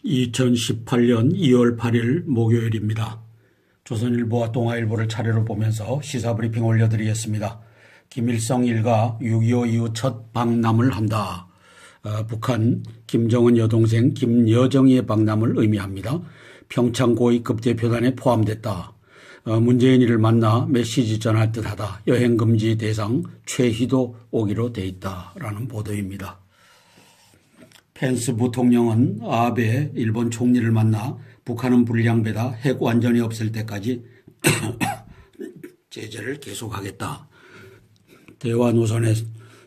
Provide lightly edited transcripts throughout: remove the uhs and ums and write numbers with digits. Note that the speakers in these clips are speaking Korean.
2018년 2월 8일 목요일입니다. 조선일보와 동아일보를 차례로 보면서 시사브리핑 올려드리겠습니다. 김일성 일가 6.25 이후 첫 방남을 한다. 북한 김정은 여동생 김여정이의 방남을 의미합니다. 평창 고위급 대표단에 포함됐다. 문재인이를 만나 메시지 전할 듯하다. 여행금지 대상 최희도 오기로 돼 있다라는 보도입니다. 펜스 부통령은 아베 일본 총리를 만나 북한은 불량배다. 핵 완전히 없을 때까지 제재를 계속하겠다. 대화 노선에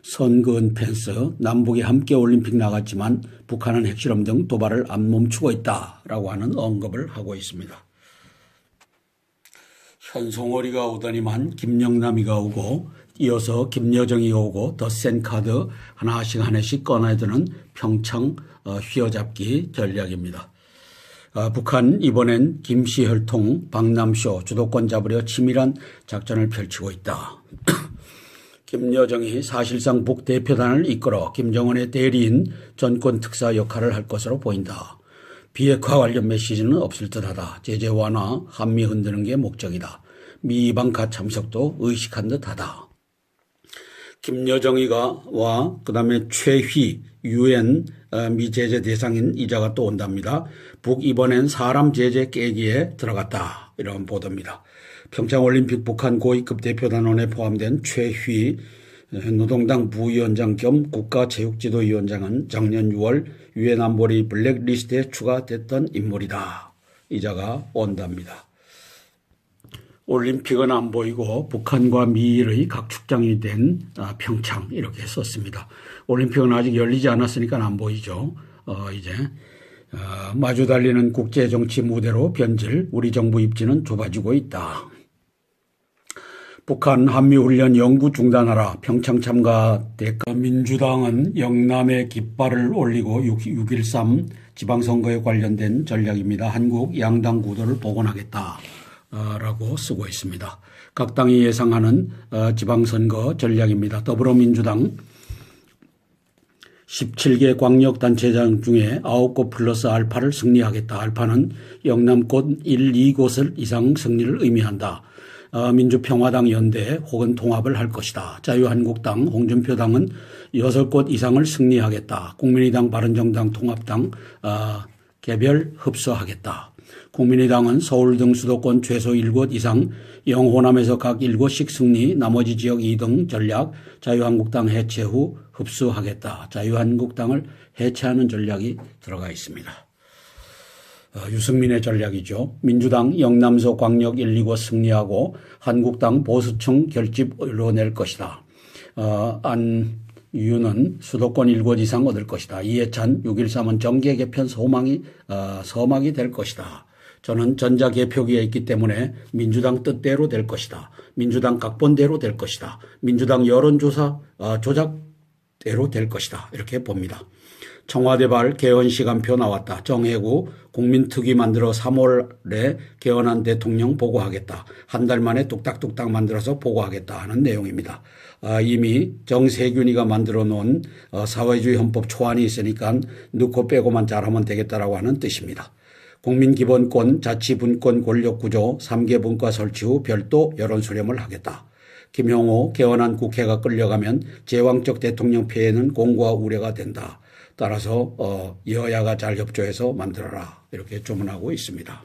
선거은 펜스, 남북이 함께 올림픽 나갔지만 북한은 핵실험 등 도발을 안 멈추고 있다라고 하는 언급을 하고 있습니다. 현송월이가 오더니만 김영남이가 오고 이어서 김여정이가 오고 더 센 카드 하나씩 꺼내드는 평창 휘어잡기 전략입니다. 북한 이번엔 김씨혈통 방남쇼 주도권 잡으려 치밀한 작전을 펼치고 있다. 김여정이 사실상 북대표단을 이끌어 김정은의 대리인 전권 특사 역할을 할 것으로 보인다. 비핵화 관련 메시지는 없을 듯하다. 제재 완화, 한미 흔드는 게 목적이다. 미 이방카 참석도 의식한 듯하다. 김여정이가 와 그다음에 최휘 UN 미 제재 대상인 이자가 또 온답니다. 북 이번엔 사람 제재 깨기에 들어갔다. 이런 보도입니다. 평창올림픽 북한 고위급 대표단원에 포함된 최휘 노동당 부위원장 겸 국가체육지도위원장은 작년 6월 유엔 안보리 블랙리스트에 추가됐던 인물이다. 이자가 온답니다. 올림픽은 안 보이고 북한과 미일의 각축장이 된 평창 이렇게 썼습니다. 올림픽은 아직 열리지 않았으니까 안 보이죠. 이제 마주 달리는 국제정치 무대로 변질, 우리 정부 입지는 좁아지고 있다. 북한 한미훈련 영구 중단하라. 평창 참가 대가. 민주당은 영남에 깃발을 올리고 6.13 지방선거에 관련된 전략입니다. 한국 양당 구도를 복원하겠다. 라고 쓰고 있습니다. 각 당이 예상하는 지방선거 전략입니다. 더불어민주당 17개 광역단체장 중에 9곳 플러스 알파를 승리하겠다. 알파는 영남권 1, 2곳을 이상 승리를 의미한다. 민주평화당 연대 혹은 통합을 할 것이다. 자유한국당, 홍준표 당은 6곳 이상을 승리하겠다. 국민의당, 바른정당, 통합당 개별 흡수하겠다. 국민의당은 서울 등 수도권 최소 7곳 이상, 영호남에서 각 7곳씩 승리, 나머지 지역 2등 전략, 자유한국당 해체 후 흡수하겠다. 자유한국당을 해체하는 전략이 들어가 있습니다. 유승민의 전략이죠. 민주당 영남서 광역 1, 2곳 승리하고 한국당 보수층 결집 이뤄낼 것이다. 안유는 수도권 1곳 이상 얻을 것이다. 이해찬 6.13은 정계 개편 서막이 될 것이다. 저는 전자개표기에 있기 때문에 민주당 뜻대로 될 것이다. 민주당 각본대로 될 것이다. 민주당 여론조사 조작대로 될 것이다. 이렇게 봅니다. 청와대발 개헌 시간표 나왔다. 정해고 국민특위 만들어 3월에 개헌한 대통령 보고하겠다. 한 달 만에 뚝딱뚝딱 만들어서 보고하겠다 하는 내용입니다. 이미 정세균이가 만들어 놓은 사회주의 헌법 초안이 있으니까 넣고 빼고만 잘하면 되겠다라고 하는 뜻입니다. 국민기본권, 자치분권 권력구조 3개 분과 설치 후 별도 여론수렴을 하겠다. 김용호 개헌한 국회가 끌려가면 제왕적 대통령 폐해는 공고와 우려가 된다. 따라서 여야가 잘 협조해서 만들어라 이렇게 주문하고 있습니다.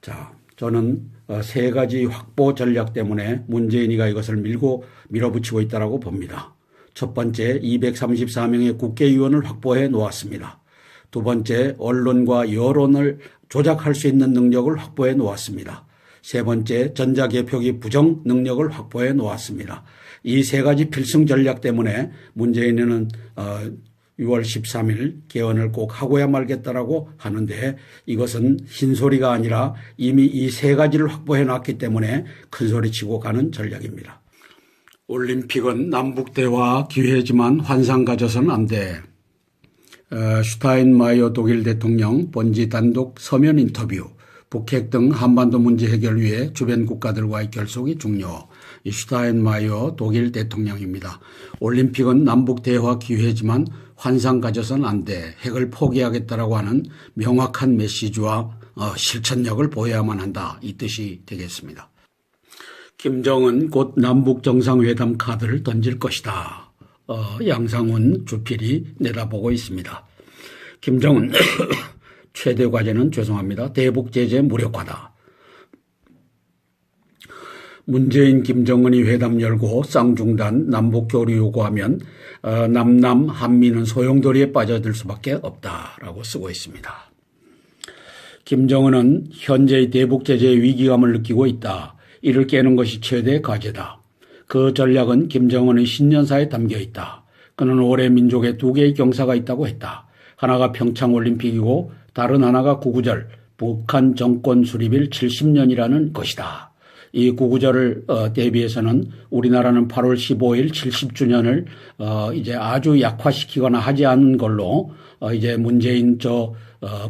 자, 저는 세 가지 확보 전략 때문에 문재인이가 이것을 밀어붙이고 있다고 봅니다. 첫 번째, 234명의 국회의원을 확보해 놓았습니다. 두 번째, 언론과 여론을 조작할 수 있는 능력을 확보해 놓았습니다. 세 번째, 전자개표기 부정 능력을 확보해 놓았습니다. 이 세 가지 필승 전략 때문에 문재인은 6월 13일 개헌을 꼭 하고야 말겠다라고 하는데 이것은 흰소리가 아니라 이미 이 세 가지를 확보해 놨기 때문에 큰소리치고 가는 전략입니다. 올림픽은 남북대화 기회지만 환상 가져서는 안 돼. 슈타인마이어 독일 대통령 번지 단독 서면 인터뷰. 북핵 등 한반도 문제 해결 위해 주변 국가들과의 결속이 중요. 이 슈타인마이어 독일 대통령입니다. 올림픽은 남북 대화 기회지만 환상 가져선 안 돼. 핵을 포기하겠다라고 하는 명확한 메시지와 실천력을 보여야만 한다. 이 뜻이 되겠습니다. 김정은 곧 남북 정상회담 카드를 던질 것이다. 양상훈 주필이 내다보고 있습니다. 김정은 최대 과제는 대북 제재 무력화다. 문재인 김정은이 회담 열고 쌍중단 남북 교류 요구하면 남남 한미는 소용돌이에 빠져들 수밖에 없다라고 쓰고 있습니다. 김정은은 현재의 대북 제재의 위기감을 느끼고 있다. 이를 깨는 것이 최대 과제다. 그 전략은 김정은의 신년사에 담겨 있다. 그는 올해 민족에 두 개의 경사가 있다고 했다. 하나가 평창올림픽이고 다른 하나가 구구절, 북한 정권 수립일 70년이라는 것이다. 이 구구절을 대비해서는 우리나라는 8월 15일 70주년을 이제 아주 약화시키거나 하지 않은 걸로 이제 문재인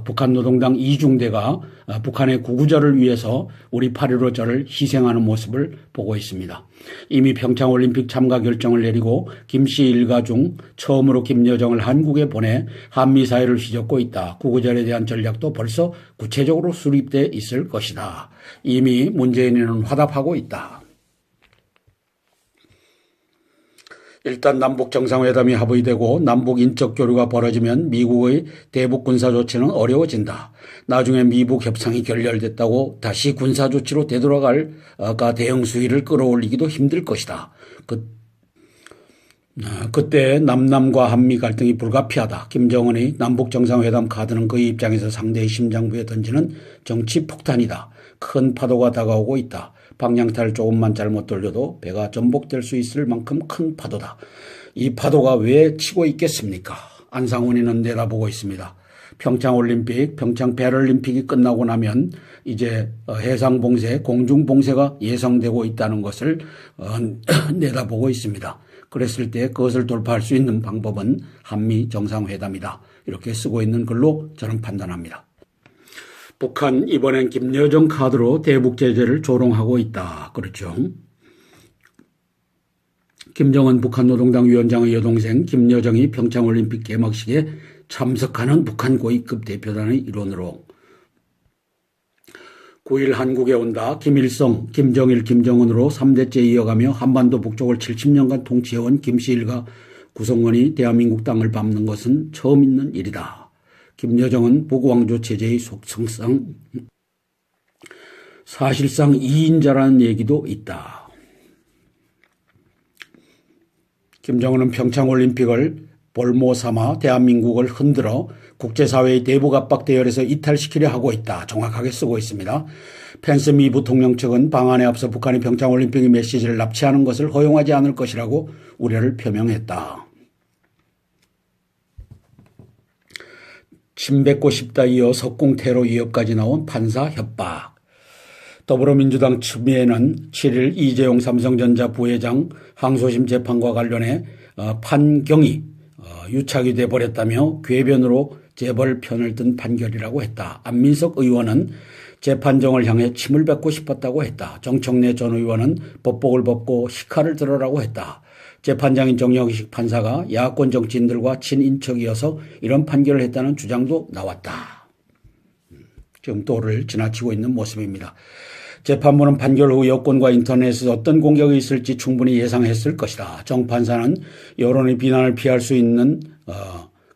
북한 노동당 이중대가 북한의 구구절을 위해서 우리 8.15절을 희생하는 모습을 보고 있습니다. 이미 평창올림픽 참가 결정을 내리고 김씨 일가 중 처음으로 김여정을 한국에 보내 한미 사이를 휘젓고 있다. 구구절에 대한 전략도 벌써 구체적으로 수립돼 있을 것이다. 이미 문재인은 화답하고 있다. 일단 남북 정상회담이 합의되고 남북 인적 교류가 벌어지면 미국의 대북 군사 조치는 어려워진다. 나중에 미북 협상이 결렬됐다고 다시 군사 조치로 되돌아갈 대응 수위를 끌어올리기도 힘들 것이다. 그때 남남과 한미 갈등이 불가피하다. 김정은의 남북 정상회담 카드는 그의 입장에서 상대의 심장부에 던지는 정치 폭탄이다. 큰 파도가 다가오고 있다. 방향타를 조금만 잘못 돌려도 배가 전복될 수 있을 만큼 큰 파도다. 이 파도가 왜 치고 있겠습니까? 안상훈이는 내다보고 있습니다. 평창올림픽, 평창 패럴림픽이 끝나고 나면 이제 해상봉쇄, 공중봉쇄가 예상되고 있다는 것을 내다보고 있습니다. 그랬을 때 그것을 돌파할 수 있는 방법은 한미 정상회담이다. 이렇게 쓰고 있는 걸로 저는 판단합니다. 북한 이번엔 김여정 카드로 대북 제재를 조롱하고 있다. 그렇죠. 김정은 북한 노동당 위원장의 여동생 김여정이 평창올림픽 개막식에 참석하는 북한 고위급 대표단의 일원으로 9일 한국에 온다. 김일성, 김정일, 김정은으로 3대째 이어가며 한반도 북쪽을 70년간 통치해온 김씨 일가 구성원이 대한민국 땅을 밟는 것은 처음 있는 일이다. 김여정은 북왕조 체제의 속성상 사실상 2인자라는 얘기도 있다. 김정은은 평창올림픽을 볼모 삼아 대한민국을 흔들어 국제사회의 대북 압박 대열에서 이탈시키려 하고 있다. 정확하게 쓰고 있습니다. 펜스 미 부통령 측은 방안에 앞서 북한이 평창올림픽의 메시지를 납치하는 것을 허용하지 않을 것이라고 우려를 표명했다. 침뱉고 싶다 이어 석궁 테러 위협까지 나온 판사 협박. 더불어민주당 측면에는 7일 이재용 삼성전자 부회장 항소심 재판과 관련해 판경이 유착이 돼버렸다며 궤변으로 재벌 편을 든 판결이라고 했다. 안민석 의원은 재판정을 향해 침을 뱉고 싶었다고 했다. 정청래 전 의원은 법복을 벗고 시카를 들어라고 했다. 재판장인 정영식 판사가 야권 정치인들과 친인척이어서 이런 판결을 했다는 주장도 나왔다. 지금 도를 지나치고 있는 모습입니다. 재판부는 판결 후 여권과 인터넷에서 어떤 공격이 있을지 충분히 예상했을 것이다. 정 판사는 여론의 비난을 피할 수 있는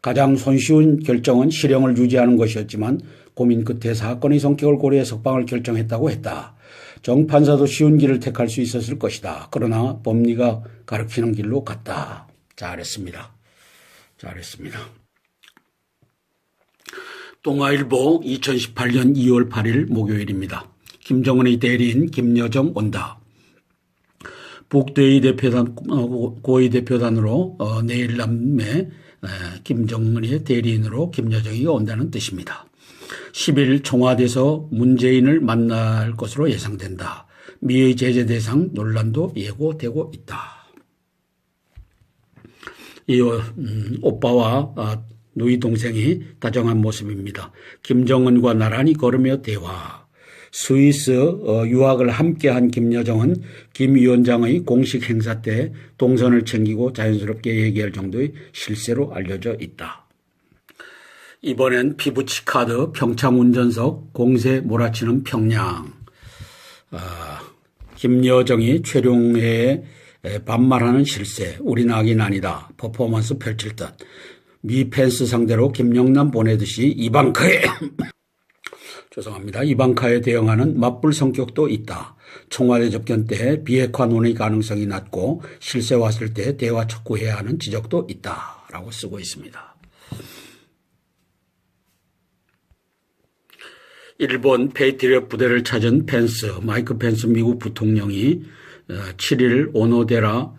가장 손쉬운 결정은 실형을 유지하는 것이었지만 고민 끝에 사건의 성격을 고려해 석방을 결정했다고 했다. 정 판사도 쉬운 길을 택할 수 있었을 것이다. 그러나 법리가 가르치는 길로 갔다. 잘했습니다. 잘했습니다. 동아일보 2018년 2월 8일 목요일입니다. 김정은의 대리인 김여정 온다. 북대의 대표단, 고위 대표단으로 내일 남매 김정은의 대리인으로 김여정이 온다는 뜻입니다. 10일 청와대에서 문재인을 만날 것으로 예상된다. 미의 제재 대상 논란도 예고되고 있다. 이 오빠와 누이 동생이 다정한 모습입니다. 김정은과 나란히 걸으며 대화. 스위스 유학을 함께한 김여정은 김 위원장의 공식 행사 때 동선을 챙기고 자연스럽게 얘기할 정도의 실세로 알려져 있다. 이번엔 피부치 카드 평창 운전석 공세 몰아치는 평양. 김여정이 최룡해에 반말하는 실세. 우린 악인 아니다. 퍼포먼스 펼칠 듯. 미 펜스 상대로 김영남 보내듯이 이방카에 죄송합니다. 이방카에 대응하는 맞불 성격도 있다. 청와대 접견 때 비핵화 논의 가능성이 낮고 실세 왔을 때 대화 촉구해야 하는 지적도 있다. 라고 쓰고 있습니다. 일본 페이트리엇 부대를 찾은 마이크 펜스 미국 부통령이 7일 오노데라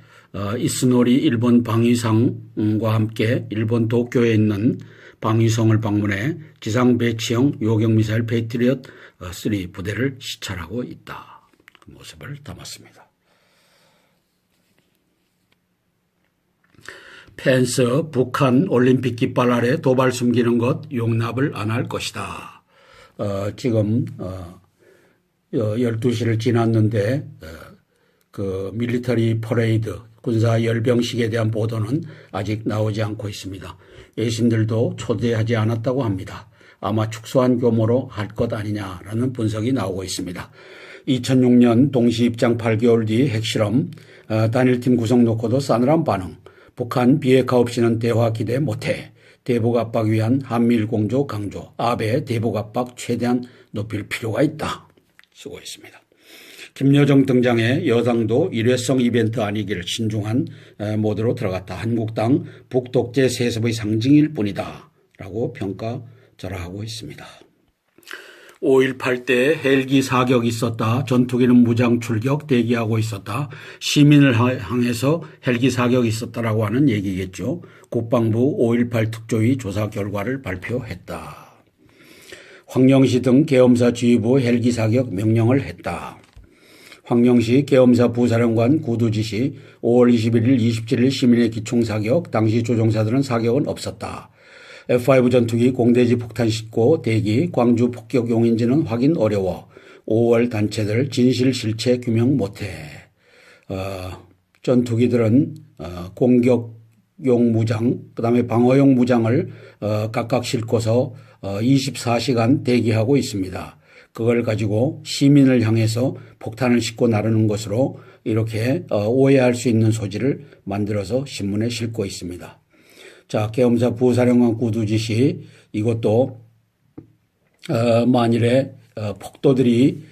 이스노리 일본 방위상과 함께 일본 도쿄에 있는 방위성을 방문해 지상 배치형 요격미사일 페이트리엇 3 부대를 시찰하고 있다. 그 모습을 담았습니다. 펜스 북한 올림픽 깃발 아래 도발 숨기는 것 용납을 안 할 것이다. 지금 12시를 지났는데 그 밀리터리 퍼레이드 군사 열병식에 대한 보도는 아직 나오지 않고 있습니다. 외신들도 초대하지 않았다고 합니다. 아마 축소한 규모로 할 것 아니냐라는 분석이 나오고 있습니다. 2006년 동시 입장 8개월 뒤 핵실험, 단일팀 구성 놓고도 싸늘한 반응, 북한 비핵화 없이는 대화 기대 못해, 대북 압박 위한 한미일 공조 강조, 아베 대북 압박 최대한 높일 필요가 있다. 쓰고 있습니다. 김여정 등장에 여당도 일회성 이벤트 아니기를 신중한 모드로 들어갔다. 한국당 북독재 세습의 상징일 뿐이다. 라고 평가절하하고 있습니다. 5.18 때 헬기 사격이 있었다. 전투기는 무장 출격 대기하고 있었다. 시민을 향해서 헬기 사격이 있었다라고 하는 얘기겠죠. 국방부 5.18 특조위 조사 결과를 발표했다. 황령시 등 계엄사 지휘부 헬기 사격 명령을 했다. 황령시 계엄사 부사령관 구두 지시 5월 21일 27일 시민의 기총사격, 당시 조종사들은 사격은 없었다. F5 전투기 공대지 폭탄 싣고 대기, 광주 폭격 용인지는 확인 어려워. 5월 단체들 진실 실체 규명 못해. 전투기들은 공격용 무장, 그다음에 방어용 무장을 각각 싣고서 24시간 대기하고 있습니다. 그걸 가지고 시민을 향해서 폭탄을 싣고 나르는 것으로 이렇게 오해할 수 있는 소지를 만들어서 신문에 싣고 있습니다. 자, 계엄사 부사령관 구두 지시, 이것도 만일에 폭도들이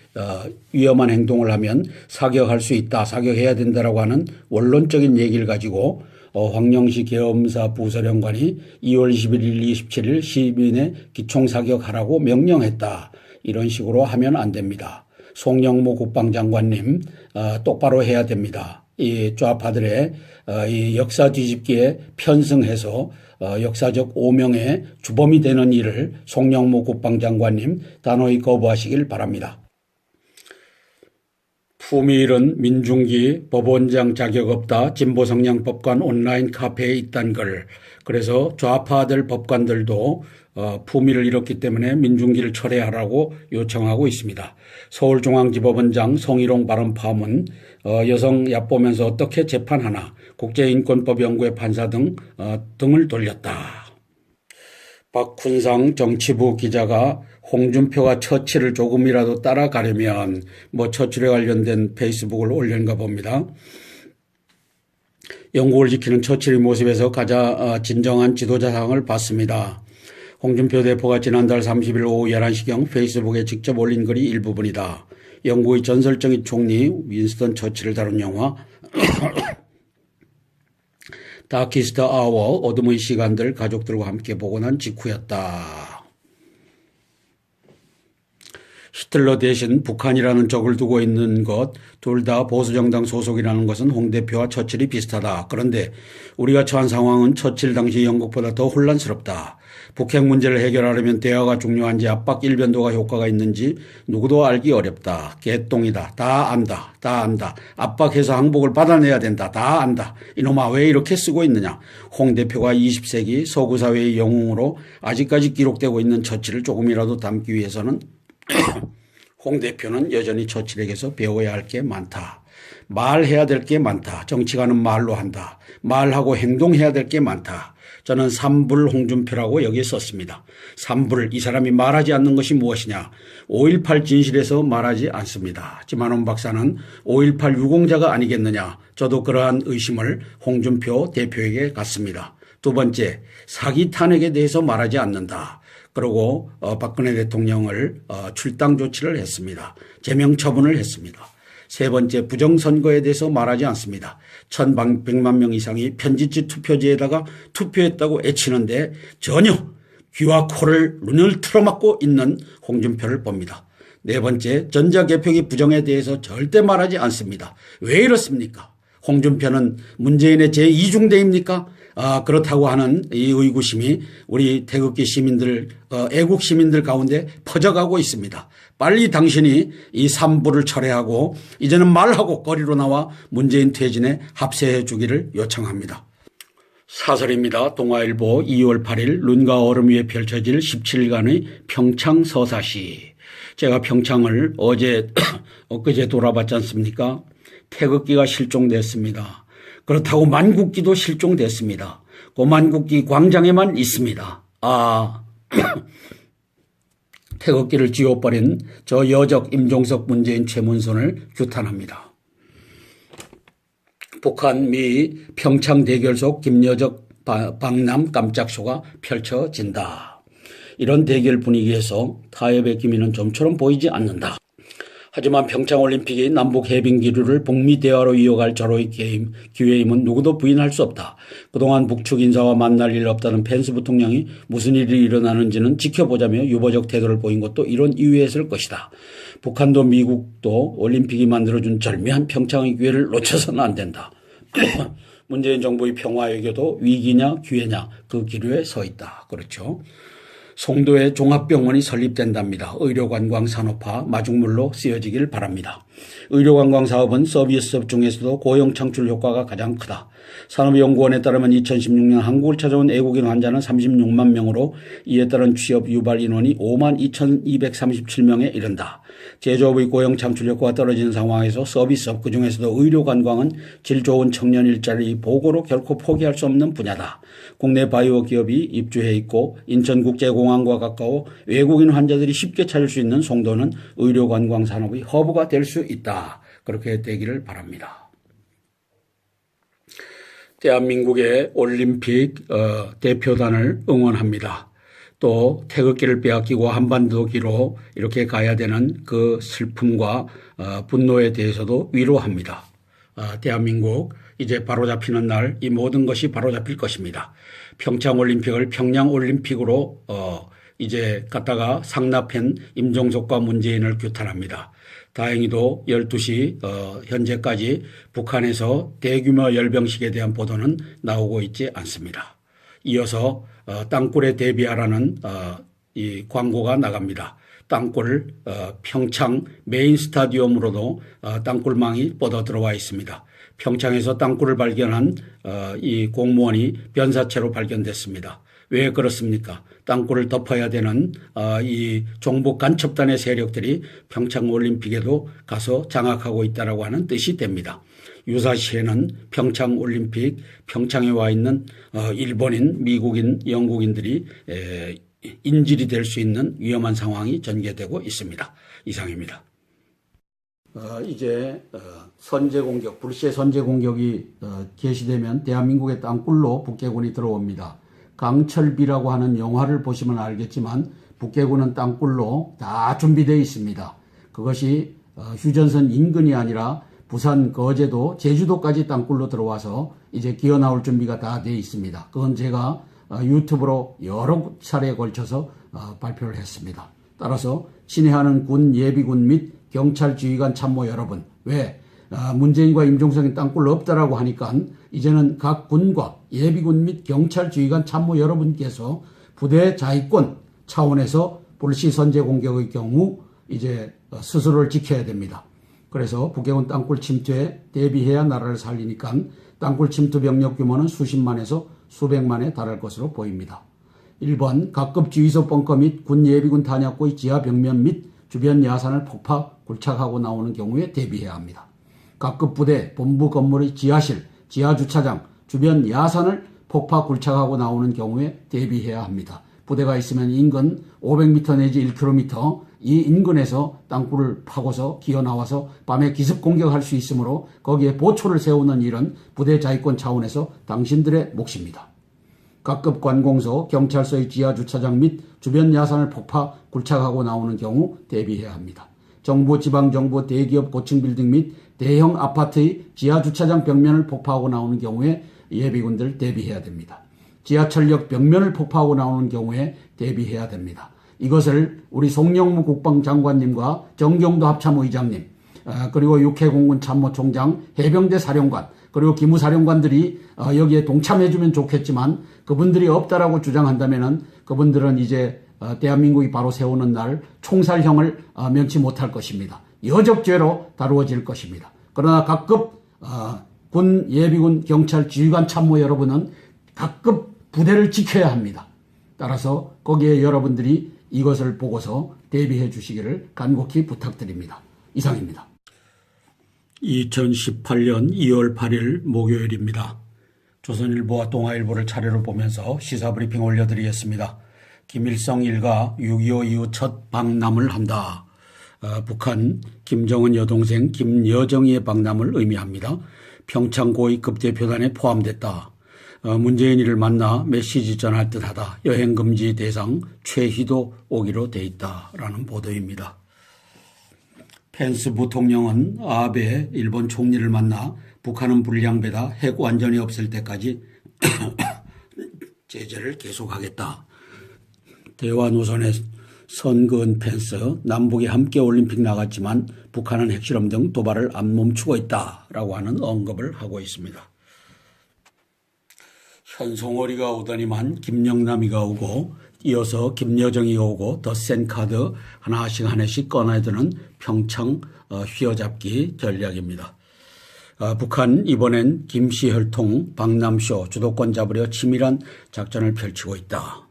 위험한 행동을 하면 사격할 수 있다, 사격해야 된다라고 하는 원론적인 얘기를 가지고 황령시 계엄사 부사령관이 2월 21일, 27일 시민의 기총사격하라고 명령했다. 이런 식으로 하면 안 됩니다. 송영무 국방장관님 똑바로 해야 됩니다. 이 좌파들의 이 역사 뒤집기에 편승해서 역사적 오명의 주범이 되는 일을 송영무 국방장관님 단호히 거부하시길 바랍니다. 품위일은 민중기 법원장 자격 없다. 진보성향 법관 온라인 카페에 있단 걸. 그래서 좌파들 법관들도 품위를 잃었기 때문에 민중기를 철회하라고 요청하고 있습니다. 서울중앙지법원장 성희롱 발언 파문, 여성 얕보면서 어떻게 재판하나, 국제인권법 연구회 판사 등을 돌렸다. 박훈상 정치부 기자가 홍준표가 처치를 조금이라도 따라가려면 처치에 관련된 페이스북을 올렸는가 봅니다. 영국을 지키는 처칠의 모습에서 가장 진정한 지도자상을 받습니다. 홍준표 대표가 지난달 30일 오후 11시경 페이스북에 직접 올린 글이 일부분이다. 영국의 전설적인 총리 윈스턴 처칠을 다룬 영화 다키스트 아워 어둠의 시간들 가족들과 함께 보고 난 직후였다. 히틀러 대신 북한이라는 적을 두고 있는 것, 둘 다 보수정당 소속이라는 것은 홍 대표와 처칠이 비슷하다. 그런데 우리가 처한 상황은 처칠 당시 영국보다 더 혼란스럽다. 북핵 문제를 해결하려면 대화가 중요한지 압박 일변도가 효과가 있는지 누구도 알기 어렵다. 개똥이다. 다 안다. 다 안다. 압박해서 항복을 받아내야 된다. 다 안다. 이놈아 왜 이렇게 쓰고 있느냐. 홍 대표가 20세기 서구사회의 영웅으로 아직까지 기록되고 있는 처칠을 조금이라도 담기 위해서는 홍 대표는 여전히 처칠에게서 배워야 할 게 많다. 말해야 될 게 많다. 정치가는 말로 한다. 말하고 행동해야 될 게 많다. 저는 삼불 홍준표라고 여기에 썼습니다. 삼불, 이 사람이 말하지 않는 것이 무엇이냐. 5.18 진실에서 말하지 않습니다. 지만원 박사는 5.18 유공자가 아니겠느냐. 저도 그러한 의심을 홍준표 대표에게 갖습니다. 두 번째, 사기 탄핵에 대해서 말하지 않는다. 그리고 박근혜 대통령을 출당 조치를 했습니다. 제명 처분을 했습니다. 세 번째, 부정선거에 대해서 말하지 않습니다. 1,100만 명 이상이 편지지 투표지에다가 투표했다고 애치는데 전혀 귀와 코를 눈을 틀어막고 있는 홍준표를 봅니다. 네 번째, 전자개표기 부정에 대해서 절대 말하지 않습니다. 왜 이렇습니까? 홍준표는 문재인의 제2중대입니까? 그렇다고 하는 이 의구심이 우리 태극기 시민들, 애국 시민들 가운데 퍼져가고 있습니다. 빨리 당신이 이 삼부를 철회하고 이제는 말하고 거리로 나와 문재인 퇴진에 합세해 주기를 요청합니다. 사설입니다. 동아일보 2월 8일 눈과 얼음 위에 펼쳐질 17일간의 평창 서사시. 제가 평창을 엊그제 돌아봤지 않습니까? 태극기가 실종됐습니다. 그렇다고 만국기도 실종됐습니다. 그 만국기 광장에만 있습니다. 태극기를 지워버린 저 여적 임종석 문재인 최문순을 규탄합니다. 북한 미 평창 대결 속 김여적 방남 깜짝쇼가 펼쳐진다. 이런 대결 분위기에서 타협의 기미는 좀처럼 보이지 않는다. 하지만 평창올림픽이 남북 해빙 기류를 북미 대화로 이어갈 절호의 기회임은 누구도 부인할 수 없다. 그동안 북측 인사와 만날 일 없다는 펜스 부통령이 무슨 일이 일어나는지는 지켜보자며 유보적 태도를 보인 것도 이런 이유였을 것이다. 북한도 미국도 올림픽이 만들어준 절묘한 평창의 기회를 놓쳐서는 안 된다. 문재인 정부의 평화 외교도 위기냐 기회냐 그 기류에 서 있다. 그렇죠. 송도에 종합병원이 설립된답니다. 의료관광산업화 마중물로 쓰여지길 바랍니다. 의료관광사업은 서비스업 중에서도 고용창출 효과가 가장 크다. 산업연구원에 따르면 2016년 한국을 찾아온 외국인 환자는 36만 명으로 이에 따른 취업 유발 인원이 5만 2,237명에 이른다. 제조업의 고용창출 효과가 떨어지는 상황에서 서비스업 그중에서도 의료관광은 질 좋은 청년 일자리 보고로 결코 포기할 수 없는 분야다. 국내 바이오 기업이 입주해 있고 인천국제공항과 가까워 외국인 환자들이 쉽게 찾을 수 있는 송도는 의료관광 산업의 허브가 될 수 있다. 그렇게 되기를 바랍니다. 대한민국의 올림픽 대표단을 응원합니다. 또 태극기를 빼앗기고 한반도기로 이렇게 가야 되는 그 슬픔과 분노에 대해서도 위로합니다. 대한민국 이제 바로잡히는 날 이 모든 것이 바로잡힐 것입니다. 평창올림픽을 평양올림픽으로 이제 갖다가 상납한 임종석과 문재인을 규탄합니다. 다행히도 12시 현재까지 북한에서 대규모 열병식에 대한 보도는 나오고 있지 않습니다. 이어서 땅굴에 대비하라는 이 광고가 나갑니다. 땅굴 평창 메인 스타디움으로도 땅굴망이 뻗어 들어와 있습니다. 평창에서 땅굴을 발견한 이 공무원이 변사체로 발견됐습니다. 왜 그렇습니까? 땅굴을 덮어야 되는 이 종북 간첩단의 세력들이 평창올림픽에도 가서 장악하고 있다고 하는 뜻이 됩니다. 유사시에는 평창올림픽 평창에 와 있는 일본인, 미국인, 영국인들이 인질이 될 수 있는 위험한 상황이 전개되고 있습니다. 이상입니다. 이제 선제공격, 불시에 선제공격이 개시되면 대한민국의 땅굴로 북해군이 들어옵니다. 강철비라고 하는 영화를 보시면 알겠지만 북해군은 땅굴로 다 준비되어 있습니다. 그것이 휴전선 인근이 아니라 부산, 거제도, 제주도까지 땅굴로 들어와서 이제 기어 나올 준비가 다 되어 있습니다. 그건 제가 유튜브로 여러 차례에 걸쳐서 발표를 했습니다. 따라서 친애하는 군 예비군 및 경찰 지휘관 참모 여러분, 왜 문재인과 임종석이 땅굴 없다라고 하니까 이제는 각 군과 예비군 및 경찰 지휘관 참모 여러분께서 부대 자위권 차원에서 불시 선제 공격의 경우 이제 스스로를 지켜야 됩니다. 그래서 북해군 땅굴 침투에 대비해야 나라를 살리니까 땅굴 침투 병력 규모는 수십만에서 수백만에 달할 것으로 보입니다. 1번 각급 지휘소 벙커 및 군 예비군 탄약고의 지하 벽면 및 주변 야산을 폭파, 굴착하고 나오는 경우에 대비해야 합니다. 각급 부대, 본부 건물의 지하실, 지하주차장, 주변 야산을 폭파, 굴착하고 나오는 경우에 대비해야 합니다. 부대가 있으면 인근 500m 내지 1km 이 인근에서 땅굴을 파고서 기어나와서 밤에 기습 공격할 수 있으므로 거기에 보초를 세우는 일은 부대 자위권 차원에서 당신들의 몫입니다. 각급 관공서, 경찰서의 지하주차장 및 주변 야산을 폭파, 굴착하고 나오는 경우 대비해야 합니다. 정부, 지방정부, 대기업 고층 빌딩 및 대형 아파트의 지하주차장 벽면을 폭파하고 나오는 경우에 예비군들 대비해야 됩니다. 지하철역 벽면을 폭파하고 나오는 경우에 대비해야 됩니다. 이것을 우리 송영무 국방장관님과 정경도 합참의장님, 그리고 육해공군 참모총장, 해병대 사령관, 그리고 기무사령관들이 여기에 동참해주면 좋겠지만 그분들이 없다라고 주장한다면은 그분들은 이제 대한민국이 바로 세우는 날 총살형을 면치 못할 것입니다. 여적죄로 다루어질 것입니다. 그러나 각급 군, 예비군, 경찰, 지휘관 참모 여러분은 각급 부대를 지켜야 합니다. 따라서 거기에 여러분들이 이것을 보고서 대비해 주시기를 간곡히 부탁드립니다. 이상입니다. 2018년 2월 8일 목요일입니다. 조선일보와 동아일보를 차례로 보면서 시사브리핑 올려드리겠습니다. 김일성 일가 6.25 이후 첫 방남을 한다. 북한 김정은 여동생 김여정이의 방남을 의미합니다. 평창 고위급 대표단에 포함됐다. 문재인이를 만나 메시지 전할 듯하다. 여행금지 대상 최희도 오기로 돼 있다라는 보도입니다. 펜스 부통령은 아베 일본 총리를 만나 북한은 불량배다. 핵 완전히 없을 때까지 제재를 계속하겠다. 대화 노선에 선거은 펜스, 남북이 함께 올림픽 나갔지만 북한은 핵실험 등 도발을 안 멈추고 있다라고 하는 언급을 하고 있습니다. 현송월이가 오더니만 김영남이가 오고 이어서 김여정이가 오고 더 센 카드 하나씩 꺼내드는 평창 휘어잡기 전략입니다. 북한 이번엔 김씨혈통 방남쇼 주도권 잡으려 치밀한 작전을 펼치고 있다.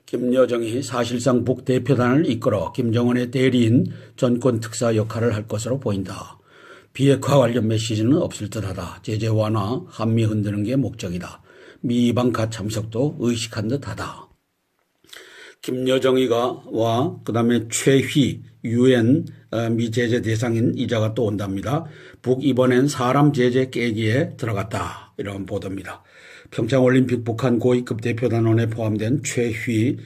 김여정이 사실상 북대표단을 이끌어 김정은의 대리인 전권 특사 역할을 할 것으로 보인다. 비핵화 관련 메시지는 없을 듯하다. 제재 완화, 한미 흔드는 게 목적이다. 미 이방카 참석도 의식한 듯하다. 김여정이가 와 그다음에 최휘 UN 미 제재 대상인 이자가 또 온답니다. 북 이번엔 사람 제재 깨기에 들어갔다. 이런 보도입니다. 평창올림픽 북한 고위급 대표단원에 포함된 최휘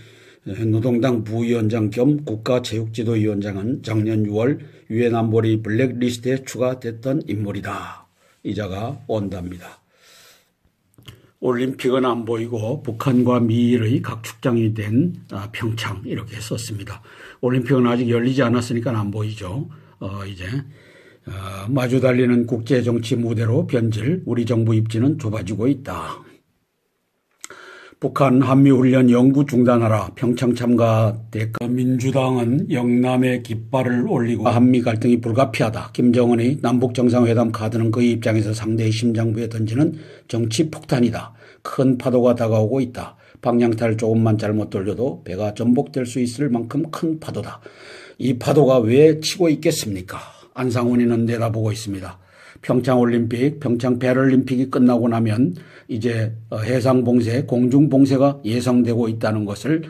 노동당 부위원장 겸 국가체육지도위원장은 작년 6월 유엔 안보리 블랙리스트에 추가됐던 인물이다. 이자가 온답니다. 올림픽은 안 보이고 북한과 미일의 각축장이 된 평창 이렇게 썼습니다. 올림픽은 아직 열리지 않았으니까 안 보이죠. 이제 마주 달리는 국제정치 무대로 변질, 우리 정부 입지는 좁아지고 있다. 북한 한미훈련 영구 중단하라. 평창 참가 대가. 민주당은 영남의 깃발을 올리고 한미 갈등이 불가피하다. 김정은의 남북정상회담 카드는 그의 입장에서 상대의 심장부에 던지는 정치 폭탄이다. 큰 파도가 다가오고 있다. 방향타를 조금만 잘못 돌려도 배가 전복될 수 있을 만큼 큰 파도다. 이 파도가 왜 치고 있겠습니까? 안상훈이는 내다보고 있습니다. 평창올림픽, 평창 패럴림픽이 끝나고 나면 이제 해상봉쇄, 공중봉쇄가 예상되고 있다는 것을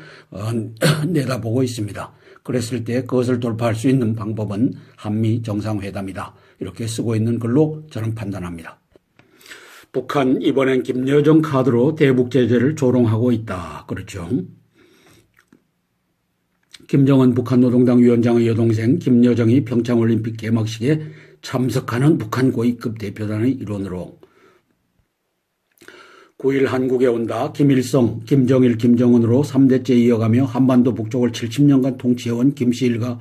내다보고 있습니다. 그랬을 때 그것을 돌파할 수 있는 방법은 한미 정상회담이다. 이렇게 쓰고 있는 걸로 저는 판단합니다. 북한 이번엔 김여정 카드로 대북 제재를 조롱하고 있다. 그렇죠. 김정은 북한 노동당 위원장의 여동생 김여정이 평창올림픽 개막식에 참석하는 북한 고위급 대표단의 일원으로 9일 한국에 온다. 김일성, 김정일, 김정은으로 3대째 이어가며 한반도 북쪽을 70년간 통치해온 김씨 일가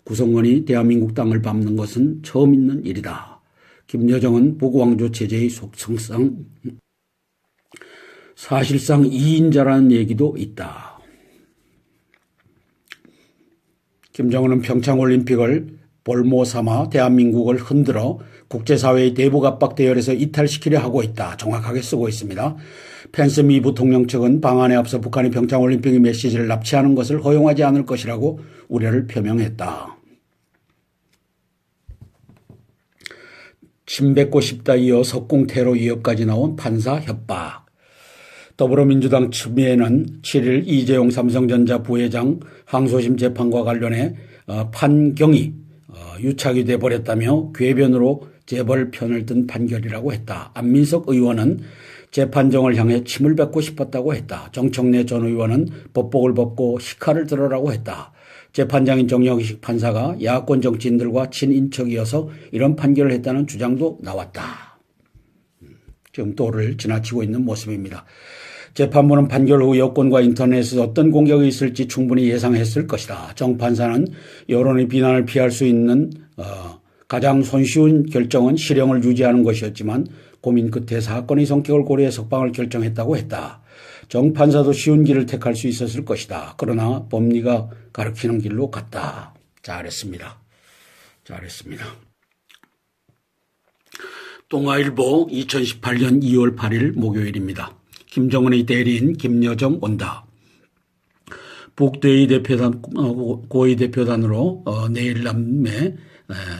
구성원이 대한민국 땅을 밟는 것은 처음 있는 일이다. 김여정은 북왕조 체제의 속성상 사실상 2인자라는 얘기도 있다. 김정은은 평창올림픽을 볼모 삼아 대한민국을 흔들어 국제사회의 대북 압박 대열에서 이탈시키려 하고 있다. 정확하게 쓰고 있습니다. 펜스 미 부통령 측은 방안에 앞서 북한이 평창올림픽의 메시지를 납치하는 것을 허용하지 않을 것이라고 우려를 표명했다. 침뱉고 싶다 이어 석궁 테러 위협까지 나온 판사 협박. 더불어민주당 측면에는 7일 이재용 삼성전자 부회장 항소심 재판과 관련해 판경이 유착이 돼버렸다며 궤변으로 재벌 편을 든 판결이라고 했다. 안민석 의원은 재판정을 향해 침을 뱉고 싶었다고 했다. 정청래 전 의원은 법복을 벗고 식칼을 들어라고 했다. 재판장인 정영식 판사가 야권 정치인들과 친인척이어서 이런 판결을 했다는 주장도 나왔다. 지금 도를 지나치고 있는 모습입니다. 재판부는 판결 후 여권과 인터넷에서 어떤 공격이 있을지 충분히 예상했을 것이다. 정 판사는 여론의 비난을 피할 수 있는 가장 손쉬운 결정은 실형을 유지하는 것이었지만 고민 끝에 사건의 성격을 고려해 석방을 결정했다고 했다. 정 판사도 쉬운 길을 택할 수 있었을 것이다. 그러나 법리가 가르치는 길로 갔다. 잘했습니다. 잘했습니다. 동아일보 2018년 2월 8일 목요일입니다. 김정은의 대리인 김여정 온다. 북대의 대표단, 고위 대표단으로 내일 남매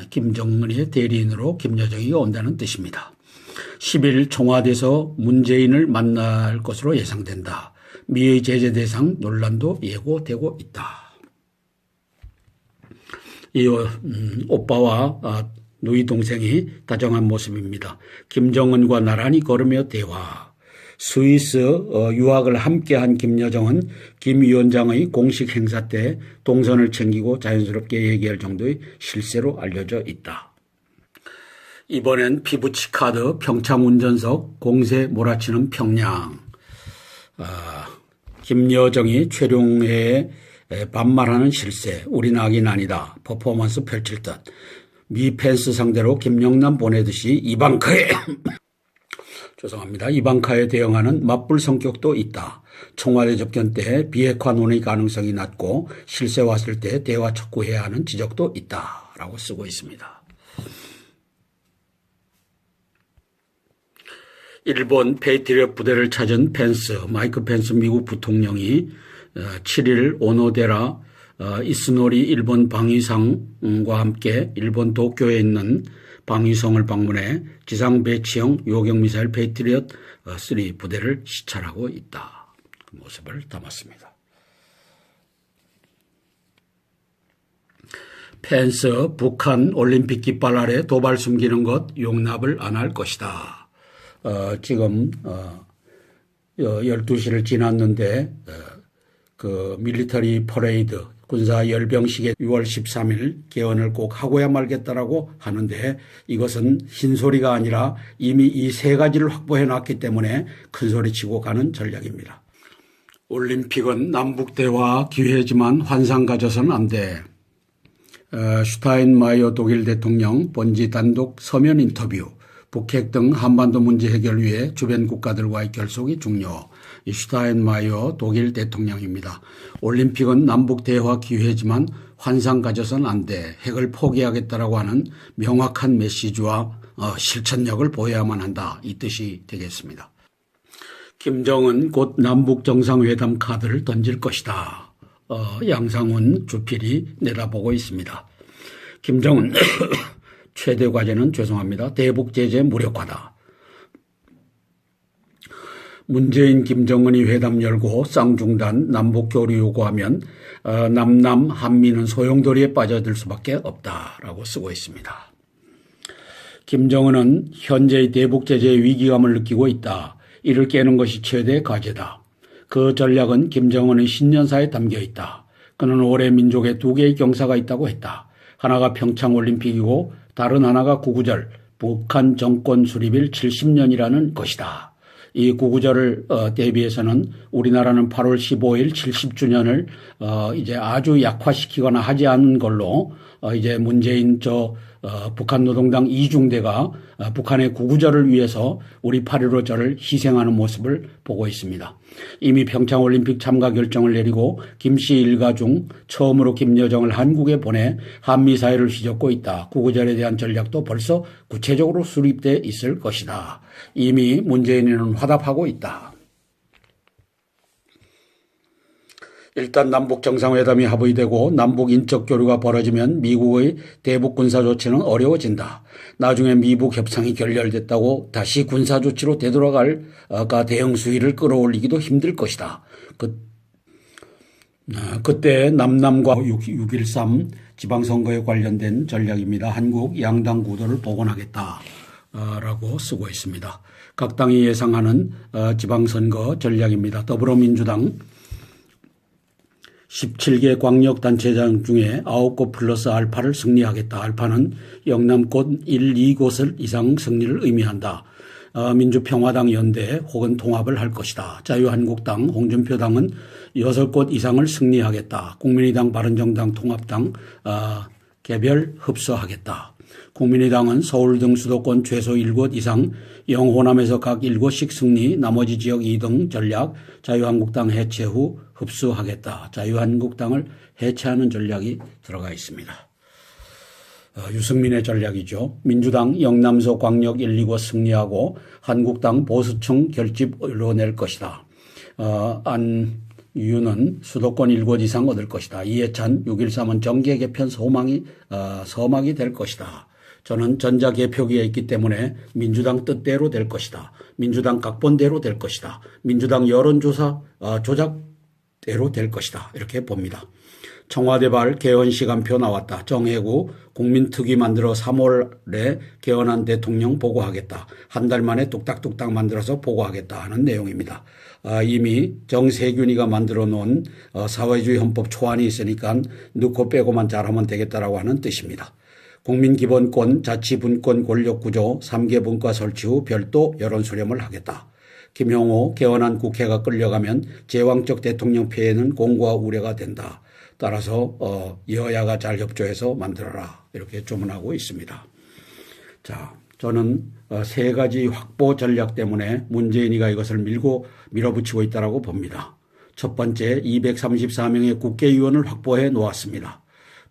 김정은의 대리인으로 김여정이 온다는 뜻입니다. 10일 청와대에서 문재인을 만날 것으로 예상된다. 미의 제재 대상 논란도 예고되고 있다. 이 오빠와 누이 동생이 다정한 모습입니다. 김정은과 나란히 걸으며 대화. 스위스 유학을 함께한 김여정은 김 위원장의 공식 행사 때 동선을 챙기고 자연스럽게 얘기할 정도의 실세로 알려져 있다. 이번엔 피부치 카드 평창 운전석 공세 몰아치는 평양. 김여정이 최룡해에 반말하는 실세. 우린 악인 아니다. 퍼포먼스 펼칠 듯. 미 펜스 상대로 김영남 보내듯이 이방카에 죄송합니다. 이방카에 대응하는 맞불 성격도 있다. 청와대 접견 때 비핵화 논의 가능성이 낮고 실세 왔을 때 대화 촉구해야 하는 지적도 있다. 라고 쓰고 있습니다. 일본 페이트리엇 부대를 찾은 마이크 펜스 미국 부통령이 7일 오노데라 이스노리 일본 방위상과 함께 일본 도쿄에 있는 방위성을 방문해 지상 배치형 요격미사일 페이트리엇 3 부대를 시찰하고 있다. 그 모습을 담았습니다. 펜스 북한 올림픽 깃발 아래 도발 숨기는 것 용납을 안 할 것이다. 지금 12시를 지났는데 그 밀리터리 퍼레이드 군사 열병식의 6월 13일 개헌을 꼭 하고야 말겠다라고 하는데 이것은 흰소리가 아니라 이미 이 세 가지를 확보해 놨기 때문에 큰소리치고 가는 전략입니다. 올림픽은 남북대화 기회지만 환상 가져서는 안 돼. 슈타인마이어 독일 대통령 본지 단독 서면 인터뷰. 북핵 등 한반도 문제 해결 위해 주변 국가들과의 결속이 중요. 슈타인마이어 독일 대통령입니다. 올림픽은 남북 대화 기회지만 환상 가져서는 안 돼. 핵을 포기하겠다라고 하는 명확한 메시지와 실천력을 보여야만 한다. 이 뜻이 되겠습니다. 김정은 곧 남북 정상회담 카드를 던질 것이다. 양상훈 주필이 내다보고 있습니다. 김정은 최대 과제는 대북 제재 무력화다. 문재인 김정은이 회담 열고 쌍중단 남북 교류 요구하면 남남 한미는 소용돌이에 빠져들 수밖에 없다라고 쓰고 있습니다. 김정은은 현재의 대북 제재의 위기감을 느끼고 있다. 이를 깨는 것이 최대 과제다. 그 전략은 김정은의 신년사에 담겨 있다. 그는 올해 민족에 두 개의 경사가 있다고 했다. 하나가 평창올림픽이고 다른 하나가 구구절, 북한 정권 수립일 70년이라는 것이다. 이 구구절을 대비해서는 우리나라는 8월 15일 70주년을 이제 아주 약화시키거나 하지 않은 걸로 이제 문재인 북한 노동당 이중대가 북한의 구구절을 위해서 우리 8.15절을 희생하는 모습을 보고 있습니다. 이미 평창올림픽 참가 결정을 내리고 김씨 일가 중 처음으로 김여정을 한국에 보내 한미 사이를 휘젓고 있다. 구구절에 대한 전략도 벌써 구체적으로 수립돼 있을 것이다. 이미 문재인은 화답하고 있다. 일단 남북 정상회담이 합의되고 남북 인적 교류가 벌어지면 미국의 대북 군사 조치는 어려워진다. 나중에 미북 협상이 결렬됐다고 다시 군사 조치로 되돌아갈까 대응 수위를 끌어올리기도 힘들 것이다. 그때 남남과 6.13 지방선거에 관련된 전략입니다. 한국 양당 구도를 복원하겠다라고 쓰고 있습니다. 각 당이 예상하는 지방선거 전략입니다. 더불어민주당 17개 광역단체장 중에 9곳 플러스 알파를 승리하겠다. 알파는 영남권 1, 2곳을 이상 승리를 의미한다. 민주평화당 연대 혹은 통합을 할 것이다. 자유한국당, 홍준표 당은 6곳 이상을 승리하겠다. 국민의당, 바른정당, 통합당 개별 흡수하겠다. 국민의당은 서울 등 수도권 최소 7곳 이상, 영호남에서 각 7곳씩 승리, 나머지 지역 2등 전략, 자유한국당 해체 후 흡수하겠다. 자유한국당을 해체하는 전략이 들어가 있습니다. 유승민의 전략이죠. 민주당 영남서 광역 1, 2곳 승리하고 한국당 보수층 결집 이뤄낼 것이다. 안유는 수도권 1곳 이상 얻을 것이다. 이해찬 6.13은 정계 개편 서막이 될 것이다. 저는 전자개표기에 있기 때문에 민주당 뜻대로 될 것이다. 민주당 각본대로 될 것이다. 민주당 여론조사 조작대로 될 것이다. 이렇게 봅니다. 청와대발 개헌 시간표 나왔다. 정해고 국민특위 만들어 3월에 개헌한 대통령 보고하겠다. 한 달 만에 뚝딱뚝딱 만들어서 보고하겠다 하는 내용입니다. 이미 정세균이가 만들어 놓은 사회주의 헌법 초안이 있으니까 넣고 빼고만 잘하면 되겠다라고 하는 뜻입니다. 국민기본권, 자치분권 권력구조 3개 분과 설치 후 별도 여론 수렴을 하겠다. 김용호 개헌안 국회가 끌려가면 제왕적 대통령 폐해는 공고와 우려가 된다. 따라서 여야가 잘 협조해서 만들어라 이렇게 주문하고 있습니다. 자, 저는 세 가지 확보 전략 때문에 문재인이가 이것을 밀어붙이고 있다고 봅니다. 첫 번째, 234명의 국회의원을 확보해 놓았습니다.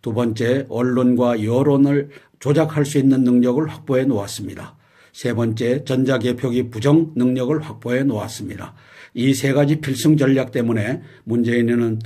두 번째, 언론과 여론을 조작할 수 있는 능력을 확보해 놓았습니다. 세 번째, 전자개표기 부정 능력을 확보해 놓았습니다. 이 세 가지 필승 전략 때문에 문재인은